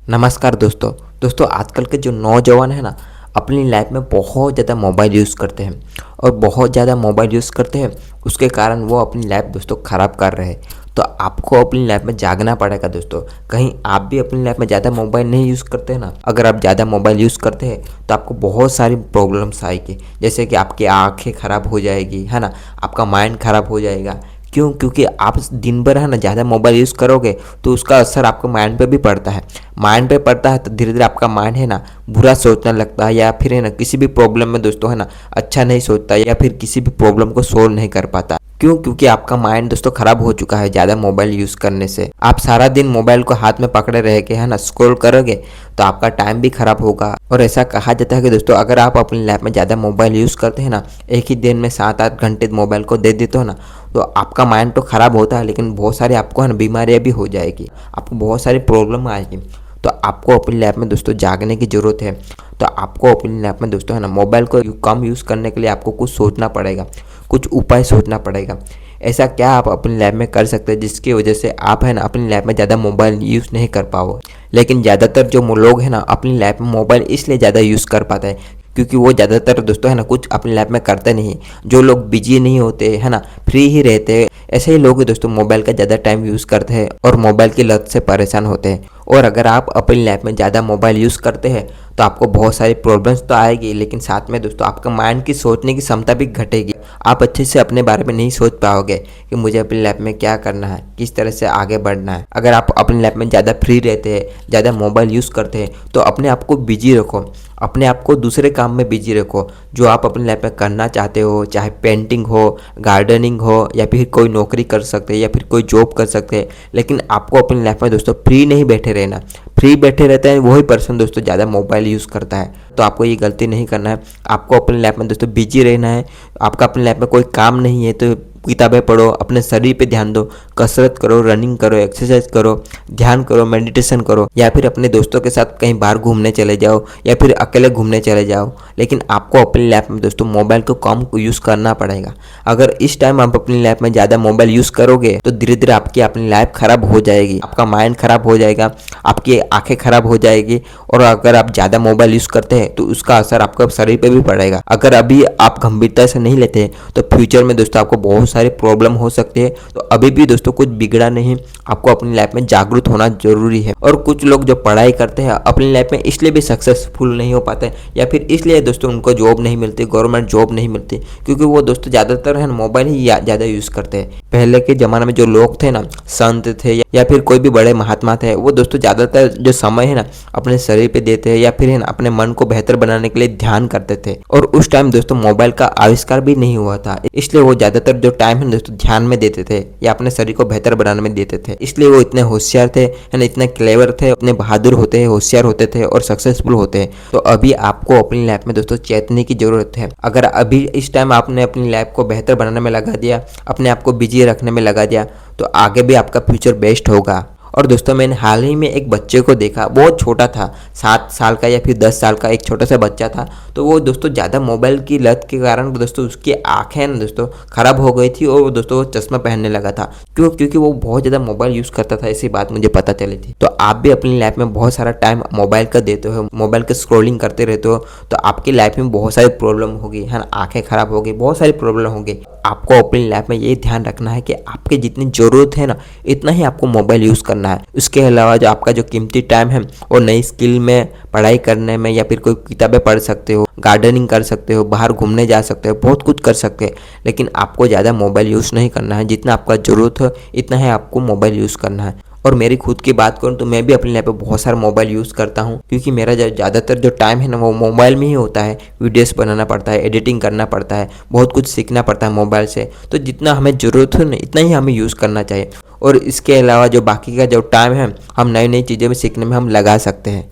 नमस्कार दोस्तों आजकल के जो नौजवान है ना अपनी लाइफ में बहुत ज़्यादा मोबाइल यूज़ करते हैं और बहुत ज़्यादा मोबाइल यूज़ करते हैं। उसके कारण वो अपनी लाइफ दोस्तों ख़राब कर रहे हैं। तो आपको अपनी लाइफ में जागना पड़ेगा दोस्तों। कहीं आप भी अपनी लाइफ में ज़्यादा मोबाइल नहीं यूज़ करते हैं ना। अगर आप ज़्यादा मोबाइल यूज़ करते हैं तो आपको बहुत सारी प्रॉब्लम्स आएगी, जैसे कि आपकी आँखें ख़राब हो जाएगी, है ना, आपका माइंड ख़राब हो जाएगा। क्यों? क्योंकि आप दिन भर है ना ज़्यादा मोबाइल यूज़ करोगे तो उसका असर आपके माइंड पे भी पड़ता है। माइंड पे पड़ता है तो धीरे धीरे आपका माइंड है ना बुरा सोचने लगता है, या फिर है ना किसी भी प्रॉब्लम में दोस्तों है ना अच्छा नहीं सोचता, या फिर किसी भी प्रॉब्लम को सोल्व नहीं कर पाता। क्यों? क्योंकि आपका माइंड दोस्तों खराब हो चुका है ज़्यादा मोबाइल यूज़ करने से। आप सारा दिन मोबाइल को हाथ में पकड़े रह के है ना स्क्रॉल करोगे तो आपका टाइम भी खराब होगा। और ऐसा कहा जाता है कि दोस्तों अगर आप अपनी लाइफ में ज़्यादा मोबाइल यूज़ करते हैं ना, एक ही दिन में 7-8 घंटे मोबाइल को दे देते हो ना, तो आपका माइंड तो ख़राब होता है लेकिन बहुत सारी आपको है ना बीमारियाँ भी हो जाएगी, आपको बहुत सारी प्रॉब्लम आएगी। तो आपको अपनी लाइफ में दोस्तों जागने की ज़रूरत है। तो आपको अपनी लाइफ में दोस्तों है ना मोबाइल को कम यूज़ करने के लिए आपको कुछ सोचना पड़ेगा, कुछ उपाय सोचना पड़ेगा। ऐसा क्या आप अपनी लाइफ में कर सकते हैं जिसकी वजह से आप है ना अपनी लाइफ में ज़्यादा मोबाइल यूज़ नहीं कर पाओ। लेकिन ज़्यादातर जो लोग हैं ना अपनी लाइफ में मोबाइल इसलिए ज़्यादा यूज़ कर पाते हैं क्योंकि वो ज़्यादातर दोस्तों है ना कुछ अपनी लाइफ में करते नहीं। जो लोग बिजी नहीं होते है ना, फ्री ही रहते हैं, ऐसे ही लोग दोस्तों मोबाइल का ज़्यादा टाइम यूज़ करते हैं और मोबाइल की लत से परेशान होते हैं। और अगर आप अपनी लाइफ में ज़्यादा मोबाइल यूज़ करते हैं तो आपको बहुत सारी प्रॉब्लम्स तो आएगी, लेकिन साथ में दोस्तों आपका माइंड की सोचने की क्षमता भी घटेगी। आप अच्छे से अपने बारे में नहीं सोच पाओगे कि मुझे अपनी लाइफ में क्या करना है, किस तरह से आगे बढ़ना है। अगर आप अपनी लाइफ में ज़्यादा फ्री रहते हैं, ज़्यादा मोबाइल यूज़ करते हैं, तो अपने आप को बिजी रखो, अपने आप को दूसरे काम में बिजी रखो जो आप अपनी लाइफ में करना चाहते हो, चाहे पेंटिंग हो, गार्डनिंग हो, या फिर कोई नौकरी कर सकते हैं या फिर कोई जॉब कर सकते हैं। लेकिन आपको अपनी लाइफ में दोस्तों फ्री नहीं बैठे रहना। फ्री बैठे रहते हैं वही पर्सन दोस्तों ज़्यादा मोबाइल यूज़ करता है। तो आपको ये गलती नहीं करना है। आपको अपनी लाइफ में दोस्तों बिजी रहना है। आपका अपनी लाइफ में कोई काम नहीं है तो किताबें पढ़ो, अपने शरीर पे ध्यान दो, कसरत करो, रनिंग करो, एक्सरसाइज करो, ध्यान करो, मेडिटेशन करो, या फिर अपने दोस्तों के साथ कहीं बाहर घूमने चले जाओ या फिर अकेले घूमने चले जाओ। लेकिन आपको अपनी लाइफ में दोस्तों मोबाइल को कम यूज़ करना पड़ेगा। अगर इस टाइम आप अपनी लाइफ में ज़्यादा मोबाइल यूज़ करोगे तो धीरे धीरे आपकी अपनी लाइफ ख़राब हो जाएगी, आपका माइंड ख़राब हो जाएगा, आपकी आंखें ख़राब हो जाएगी। और अगर आप ज़्यादा मोबाइल यूज़ करते हैं तो उसका असर आपके शरीर पे भी पड़ेगा। अगर अभी आप गंभीरता से नहीं लेते हैं तो फ्यूचर में दोस्तों आपको बहुत सारी प्रॉब्लम हो सकती है। तो अभी भी दोस्तों कुछ बिगड़ा नहीं, आपको अपनी लाइफ में जागरूक होना जरूरी है। और कुछ लोग जो पढ़ाई करते हैं अपनी लाइफ में इसलिए भी सक्सेसफुल नहीं हो पाते, या फिर इसलिए दोस्तों उनको जॉब नहीं मिलती, गवर्नमेंट जॉब नहीं मिलती, क्योंकि वो दोस्तों ज़्यादातर है मोबाइल ही ज़्यादा यूज़ करते हैं। पहले के ज़माने में जो लोग थे ना, संत थे या फिर कोई भी बड़े महात्मा थे, वो दोस्तों ज़्यादातर जो समय है ना अपने शरीर पे देते हैं या फिर है ना अपने मन को बेहतर बनाने के लिए ध्यान करते थे। और उस टाइम दोस्तों मोबाइल का आविष्कार भी नहीं हुआ था, इसलिए वो ज़्यादातर जो टाइम है दोस्तों ध्यान में देते थे या अपने शरीर को बेहतर बनाने में देते थे। इसलिए वो इतने होशियार थे, है ना, इतने क्लेवर थे, इतने बहादुर होते हैं, होशियार होते थे और सक्सेसफुल होते हैं। तो अभी आपको अपनी लाइफ में दोस्तों चेतने की जरूरत है। अगर अभी इस टाइम आपने अपनी लाइफ को बेहतर बनाने में लगा दिया, अपने आप को बिजी रखने में लगा दिया, तो आगे भी आपका फ्यूचर बेस्ट होगा। और दोस्तों मैंने हाल ही में एक बच्चे को देखा, बहुत छोटा था, 7 साल का या फिर 10 साल का एक छोटा सा बच्चा था। तो वो दोस्तों ज़्यादा मोबाइल की लत के कारण दोस्तों उसकी आंखें ना दोस्तों ख़राब हो गई थी और दोस्तों वो चश्मा पहनने लगा था। क्यों? क्योंकि वो बहुत ज़्यादा मोबाइल यूज़ करता था, ऐसी बात मुझे पता चली थी। तो आप भी अपनी लाइफ में बहुत सारा टाइम मोबाइल का देते हो, मोबाइल का स्क्रॉलिंग करते रहते हो, तो आपकी लाइफ में बहुत सारी प्रॉब्लम होगी, है ना, आँखें ख़राब होगी, बहुत सारी प्रॉब्लम होगी। आपको अपनी लाइफ में ये ध्यान रखना है कि आपकी जितनी ज़रूरत है ना इतना ही आपको मोबाइल यूज़ करना है। उसके अलावा जो आपका जो कीमती टाइम है वो नई स्किल में, पढ़ाई करने में, या फिर कोई किताबें पढ़ सकते हो, गार्डनिंग कर सकते हो, बाहर घूमने जा सकते हो, बहुत कुछ कर सकते हैं। लेकिन आपको ज़्यादा मोबाइल यूज़ नहीं करना है। जितना आपका ज़रूरत है इतना ही आपको मोबाइल यूज़ करना है। और मेरी खुद की बात करूँ तो मैं भी अपनी लाइफ में बहुत सारा मोबाइल यूज़ करता हूँ, क्योंकि मेरा ज़्यादातर जो टाइम है ना वो मोबाइल में ही होता है। वीडियोस बनाना पड़ता है, एडिटिंग करना पड़ता है, बहुत कुछ सीखना पड़ता है मोबाइल से। तो जितना हमें ज़रूरत है ना इतना ही हमें यूज़ करना चाहिए। और इसके अलावा जो बाकी का जो टाइम है हम नई नई चीज़ें भी सीखने में हम लगा सकते हैं।